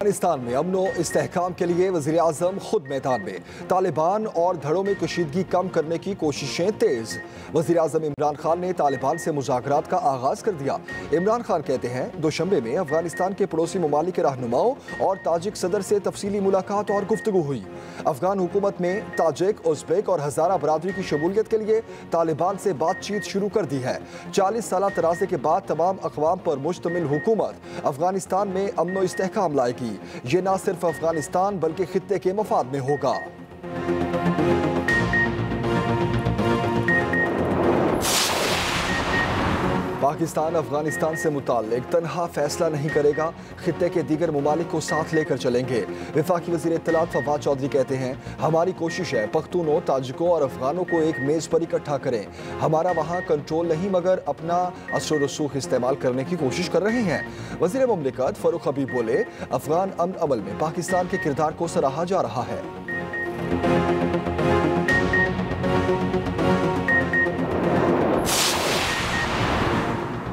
अफगानिस्तान में अमन व इस्तेहकाम के लिए वज़ीर आज़म खुद मैदान में। तालिबान और धड़ों में कशीदगी कम करने की कोशिशें तेज। वज़ीर आज़म इमरान खान ने तालिबान से मुज़ाकरात का आगाज़ कर दिया। इमरान खान कहते हैं दोशंबे में अफगानिस्तान के पड़ोसी ममालिक के रहनुमाओं और ताजिक सदर से तफसीली मुलाकात और गुफ्तगू हुई। अफगान हुकूमत में ताजिक, उज़्बेक और हज़ारा बरादरी की शमूलियत के लिए तालिबान से बातचीत शुरू कर दी है। 40 साल तराजे के बाद तमाम अक़वाम पर मुश्तमिल हुकूमत अफगानिस्तान में अमन व इस्तेहकाम लाएगी। ये न सिर्फ अफगानिस्तान बल्कि खित्ते के मफाद में होगा। पाकिस्तान अफगानिस्तान से मुताल्लिक तनहा फैसला नहीं करेगा, खित्ते के दीगर ममालिक को साथ लेकर चलेंगे। वफाकी वज़ीर इत्तलात फवाद चौधरी कहते हैं हमारी कोशिश है पख्तूनों, ताजिकों और अफगानों को एक मेज़ पर इकट्ठा करें। हमारा वहाँ कंट्रोल नहीं मगर अपना असर रसूख इस्तेमाल करने की कोशिश कर रहे हैं। वज़ीर मुमलिकत फ़ारूक हबीब बोले अफगान अमन अमल में पाकिस्तान के किरदार को सराहा जा रहा है।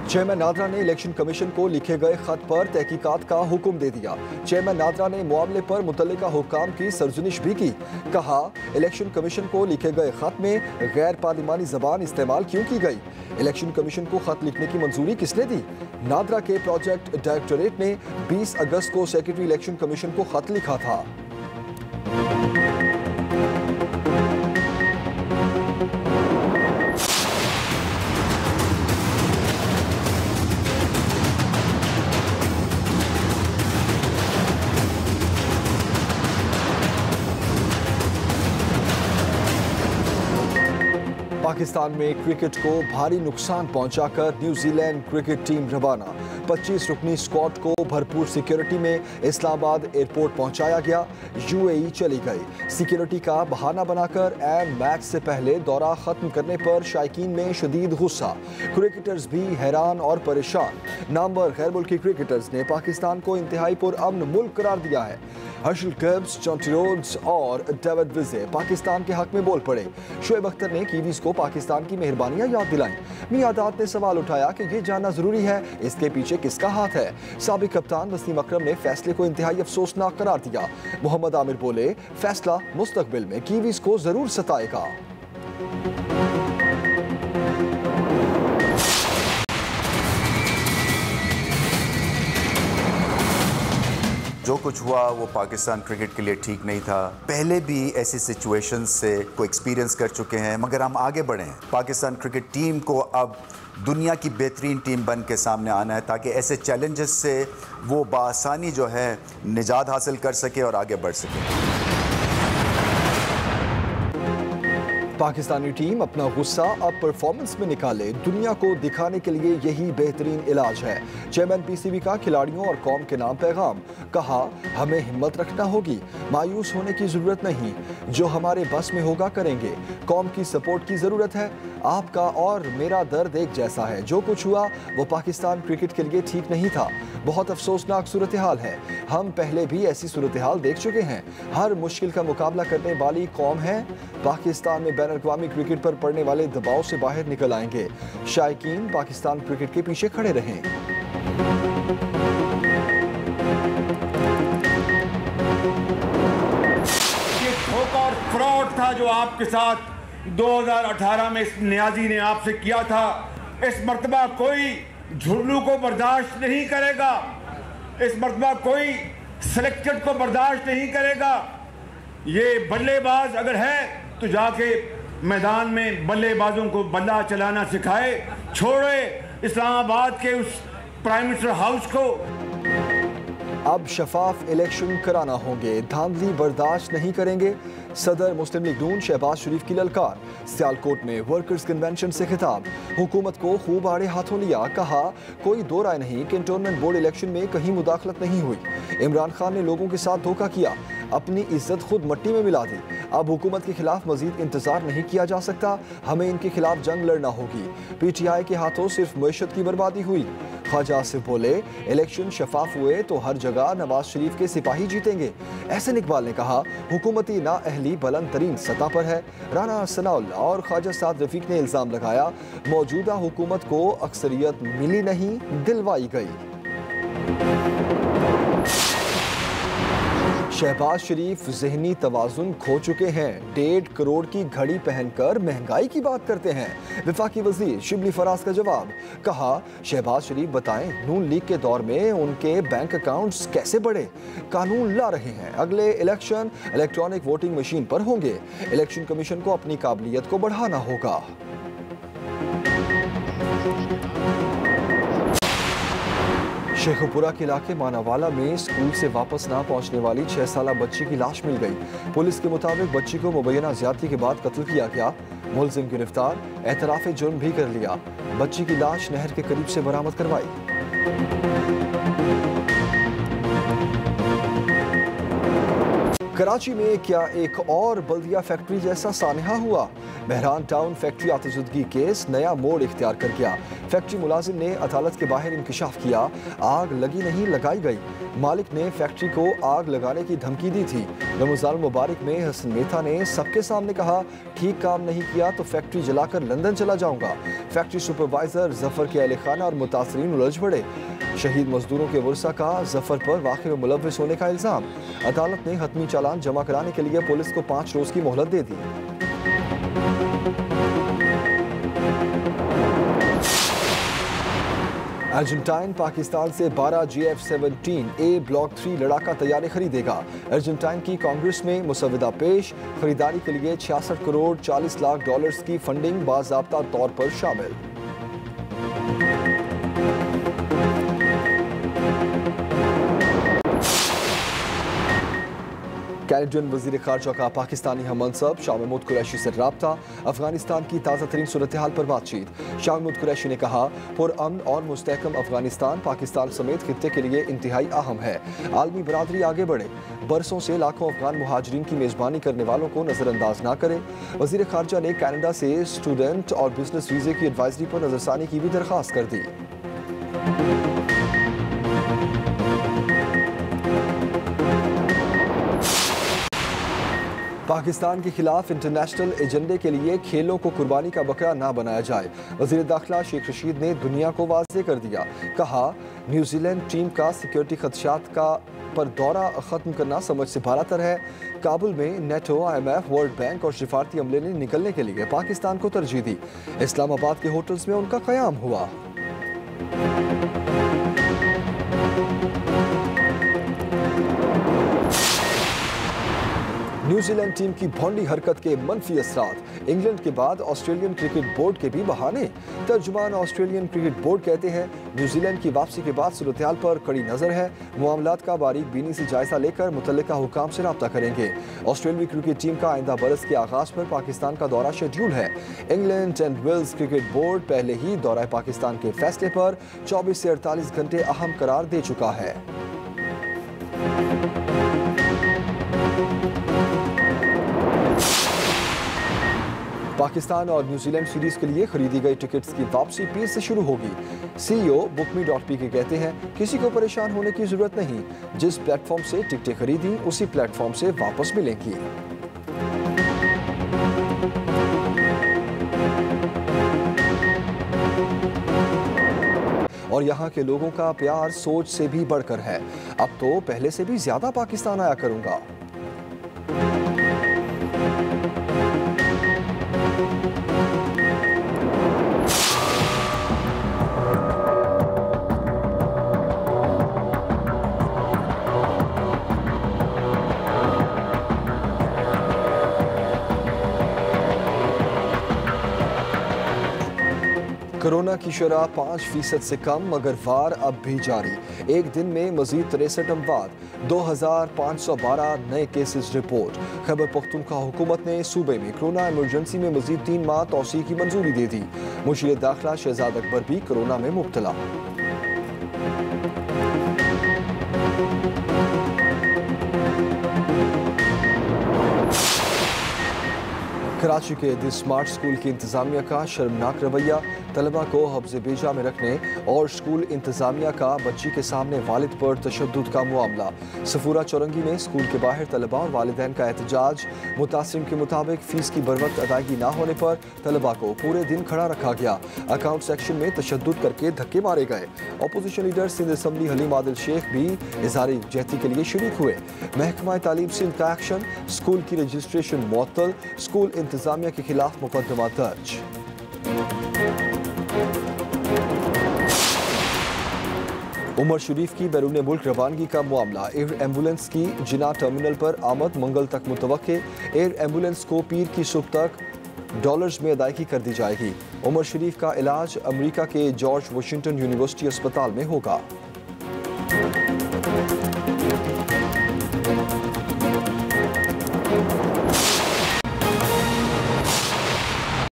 चेयरमैन नादरा ने इलेक्शन कमीशन को लिखे गए खत पर तहकीकात का हुक्म दे दिया। चेयरमैन नादरा ने मामले पर मुतल्लिका हुक्काम की सरजनिश भी की। कहा इलेक्शन कमीशन को लिखे गए खत में गैर पार्लिमानी जबान इस्तेमाल क्यों की गई? इलेक्शन कमीशन को खत लिखने की मंजूरी किसने दी? नादरा के प्रोजेक्ट डायरेक्टोरेट ने 20 अगस्त को सेक्रेटरी इलेक्शन कमीशन को खत लिखा था। पाकिस्तान में क्रिकेट को भारी नुकसान पहुंचाकर न्यूजीलैंड क्रिकेट टीम रवाना। 25 रुकनी स्क्वाड को भरपूर सिक्योरिटी में इस्लामाबाद एयरपोर्ट पहुंचाया गया। यूएई चली गई। सिक्योरिटी का बहाना बनाकर एन मैच से पहले दौरा खत्म करने पर शायकीन में शदीद गुस्सा। क्रिकेटर्स भी हैरान और परेशान। नामवर गैर मुल्की क्रिकेटर्स ने पाकिस्तान को इंतहाई पुरअमन मुल्क करार दिया है। हर्षल गिब्स, जॉन्टी रोड्स और डेविड विजे पाकिस्तान के हक में बोल पड़े। शोएब अख्तर ने कीवीज को पाकिस्तान की मेहरबानियां याद दिलाई। मियादात ने सवाल उठाया कि यह जानना जरूरी है इसके पीछे किसका हाथ है। साबिक कप्तान वसीम अकरम ने फैसले को इंतहाई अफसोसनाक करार दिया। मोहम्मद आमिर बोले फैसला मुस्तकबिल में कीवीज को जरूर सताएगा। जो कुछ हुआ वो पाकिस्तान क्रिकेट के लिए ठीक नहीं था। पहले भी ऐसी सिचुएशंस से को एक्सपीरियंस कर चुके हैं, मगर हम आगे बढ़े। पाकिस्तान क्रिकेट टीम को अब दुनिया की बेहतरीन टीम बन के सामने आना है ताकि ऐसे चैलेंजेस से वो बआसानी जो है निजात हासिल कर सके और आगे बढ़ सके। पाकिस्तानी टीम अपना गुस्सा अब परफॉर्मेंस में निकाले, दुनिया को दिखाने के लिए यही बेहतरीन इलाज है। चेयरमैन पीसीबी का खिलाड़ियों और कौम के नाम पैगाम। कहा हमें हिम्मत रखना होगी, मायूस होने की जरूरत नहीं, जो हमारे बस में होगा करेंगे। कौम की सपोर्ट की जरूरत है। आपका और मेरा दर्द एक जैसा है। जो कुछ हुआ वो पाकिस्तान क्रिकेट के लिए ठीक नहीं था। बहुत अफसोसनाक सूरत हाल है। हम पहले भी ऐसी सूरत हाल देख चुके हैं। हर मुश्किल का मुकाबला करने वाली कौम है। पाकिस्तान में बैनुल-अक़वामी क्रिकेट पर पड़ने वाले दबाव से बाहर निकल आएंगे। शायकीन पाकिस्तान क्रिकेट के पीछे खड़े रहें। ये धोखा और फ्रॉड था जो आपके साथ 2018 में इस नियाजी ने आपसे किया था। इस मर्तबा कोई झुर्नू को बर्दाश्त नहीं करेगा। इस मर्तबा कोई सिलेक्टेड को बर्दाश्त नहीं करेगा। ये बल्लेबाज अगर है तो जाके मैदान में बल्लेबाजों को बल्ला चलाना सिखाए। छोड़े इस्लामाबाद के उस प्राइम मिनिस्टर हाउस को। अब शफाफ इलेक्शन कराना होंगे, धांधली बर्दाश्त नहीं करेंगे। सदर मुस्लिम लीग नून शहबाज शरीफ की ललकार। सियालकोट में वर्कर्स कन्वेंशन से खिताब। हुकूमत को खूब आड़े हाथों लिया। कहा कोई दो राय नहीं, कैंटोनमेंट बोर्ड इलेक्शन में कहीं मुदाखलत नहीं हुई। इमरान खान ने लोगों के साथ धोखा किया, अपनी इज्जत खुद मट्टी में मिला दी। अब हुकूमत के खिलाफ मजीद इंतजार नहीं किया जा सकता। हमें इनके खिलाफ जंग लड़ना होगी। पीटीआई के हाथों सिर्फ मईशत की बर्बादी हुई। ख्वाजा आसिफ बोले इलेक्शन शफाफ हुए तो हर जगह नवाज शरीफ के सिपाही जीतेंगे। एहसन इकबाल ने कहा हुकूमती नाअहली बुलंद तरीन सतह पर है। राना सनाउल्लाह और ख्वाजा साद रफीक ने इल्जाम लगाया मौजूदा हुकूमत को अक्सरियत मिली नहीं, दिलवाई गई। शहबाज शरीफ ज़हनी तवाज़ुन खो चुके हैं। 1.5 करोड़ की घड़ी पहनकर महंगाई की बात करते हैं। वफाकी वजीर शिबली फराज का जवाब, कहा शहबाज शरीफ बताएं नून लीग के दौर में उनके बैंक अकाउंट्स कैसे बढ़े। कानून ला रहे हैं, अगले इलेक्शन इलेक्ट्रॉनिक वोटिंग मशीन पर होंगे। इलेक्शन कमीशन को अपनी काबिलियत को बढ़ाना होगा। शेखुपुरा के इलाके मानावाला में स्कूल से वापस ना पहुंचने वाली 6 साला बच्ची की लाश मिल गई। पुलिस के मुताबिक बच्ची को मुबैना ज्यादती के बाद कत्ल किया गया। मुलजिम गिरफ्तार, एतराफ़े जुर्म भी कर लिया। बच्ची की लाश नहर के करीब से बरामद करवाई। कराची में क्या एक और बल्दिया फैक्ट्री जैसा सानहा हुआ। बहरान टाउन फैक्ट्री आतिशुदगी केस नया मोड़ इख्तियार कर गया। फैक्ट्री मुलाजिम ने अदालत के बाहर इंकशाफ किया, आग लगी नहीं लगाई गई। मालिक ने फैक्ट्री को आग लगाने की धमकी दी थी। रमजान मुबारक में हसन मेथा ने सबके सामने कहा, ठीक काम नहीं किया तो फैक्ट्री जलाकर लंदन चला जाऊंगा। फैक्ट्री सुपरवाइजर जफर के अहल खाना और मुतासरीन उलझ पड़े। शहीद मजदूरों के वर्सा का जफर पर वाक़े में मुलव्विस होने का इल्ज़ाम। अदालत ने हतमी चालान जमा कराने के लिए पुलिस को 5 रोज की मोहलत दे दी। अर्जेंटाइन पाकिस्तान से 12 GF-17A ब्लॉक 3 लड़ाका तैयारी खरीदेगा। अर्जेंटाइन की कांग्रेस में मुसविदा पेश, खरीदारी के लिए 66 करोड़ 40 लाख डॉलर्स की फंडिंग बाज़ाब्ता तौर पर शामिल। कैनेडियन वजीर खारजा का पाकिस्तानी हम मनसब शाह महमूद कुरैशी से राब्ता। अफगानिस्तान की ताज़ा तरीन सूरत हाल पर बातचीत। शाह महमूद कुरैशी ने कहा, पुरअमन और मुस्तहकम अफगानिस्तान पाकिस्तान समेत खित्ते के लिए इंतहाई अहम है। आलमी बरादरी आगे बढ़े, बरसों से लाखों अफगान मुहाजिरीन की मेज़बानी करने वालों को नज़रअंदाज ना करे। वजीर खारजा ने कनाडा से स्टूडेंट और बिजनेस वीज़े की एडवाइजरी पर नजरसानी की भी दरख्वास्त कर दी। पाकिस्तान के खिलाफ इंटरनेशनल एजेंडे के लिए खेलों को कुर्बानी का बकरा ना बनाया जाए। वज़ीर दाखिला शेख रशीद ने दुनिया को वाज़ेह कर दिया। कहा, न्यूजीलैंड टीम का सिक्योरिटी खदशात का पर दौरा ख़त्म करना समझ से बालातर है। काबुल में नेटो, IMF, वर्ल्ड बैंक और सिफारती अमले ने निकलने के लिए पाकिस्तान को तरजीह दी। इस्लामाबाद के होटल्स में उनका क़याम हुआ। न्यूजीलैंड टीम की भौंडी हरकत के मनफी असरात। इंग्लैंड के बाद ऑस्ट्रेलियन क्रिकेट बोर्ड के भी बहाने। तर्जुमान ऑस्ट्रेलियन क्रिकेट बोर्ड कहते हैं, न्यूजीलैंड की वापसी के बाद सूरत हाल पर कड़ी नजर है। मामलात का बारीक बीनी से जायजा लेकर मुतल्लिका हुकाम से रब्ता करेंगे। ऑस्ट्रेलियाई क्रिकेट टीम का आइंदा बरस के आगाज पर पाकिस्तान का दौरा शेड्यूल है। England and Wales cricket board पहले ही दौरा पाकिस्तान के फैसले पर 24 से 48 घंटे अहम करार दे चुका है। पाकिस्तान और न्यूजीलैंड सीरीज के लिए खरीदी गई टिकट्स की वापसी पीर से शुरू होगी। CEO bookme.pk कहते हैं, किसी को परेशान होने की जरूरत नहीं। जिस प्लेटफॉर्म से टिकटें खरीदी उसी प्लेटफॉर्म से वापस मिलेंगी। और यहाँ के लोगों का प्यार सोच से भी बढ़कर है। अब तो पहले से भी ज्यादा पाकिस्तान आया करूंगा। कोरोना की शरह 5% से कम, मगर वार अब भी जारी। एक दिन में मजीद 63 अमवात, 2512 नए केसेस रिपोर्ट। खैबर पख्तूनख्वा हुकूमत ने सूबे में कोरोना इमरजेंसी में मजीद 3 माह तौसीह की मंजूरी दे दी। मुशीर दाखिला शहजाद अकबर भी कोरोना में मुब्तला। कराची के द स्मार्ट स्कूल की इंतजामिया का शर्मनाक रवैया, तलबा को हफ्ज़े बेजा में रखने और स्कूल इंतजामिया का बच्ची के सामने वालिद पर तशद्दुद का मामला। सफूरा चौरंगी में स्कूल के बाहर तलबा और वालिदैन का एहतजाज। मुतासिम के मुताबिक फीस की बरवक्त अदायगी ना होने पर तलबा को पूरे दिन खड़ा रखा गया। अकाउंट सेक्शन में तशद्दुद करके धक्के मारे गए। Opposition leader Sindh assembly Haleem Adil Shaikh भी इज़हार यकजहती के लिए शरीक हुए। महकमा तालीम सिंध का एक्शन, स्कूल की रजिस्ट्रेशन मुअत्तल, स्कूल इंतजामिया के खिलाफ मुकदमा दर्ज। उमर शरीफ की बैरून मुल्क रवानगी का मामला। एयर एम्बुलेंस की जिना टर्मिनल पर आमद मंगल तक मुतवक्के। एयर एम्बुलेंस को पीर की सुबह तक डॉलर्स में अदायगी कर दी जाएगी। उमर शरीफ का इलाज अमेरिका के जॉर्ज वाशिंगटन यूनिवर्सिटी अस्पताल में होगा।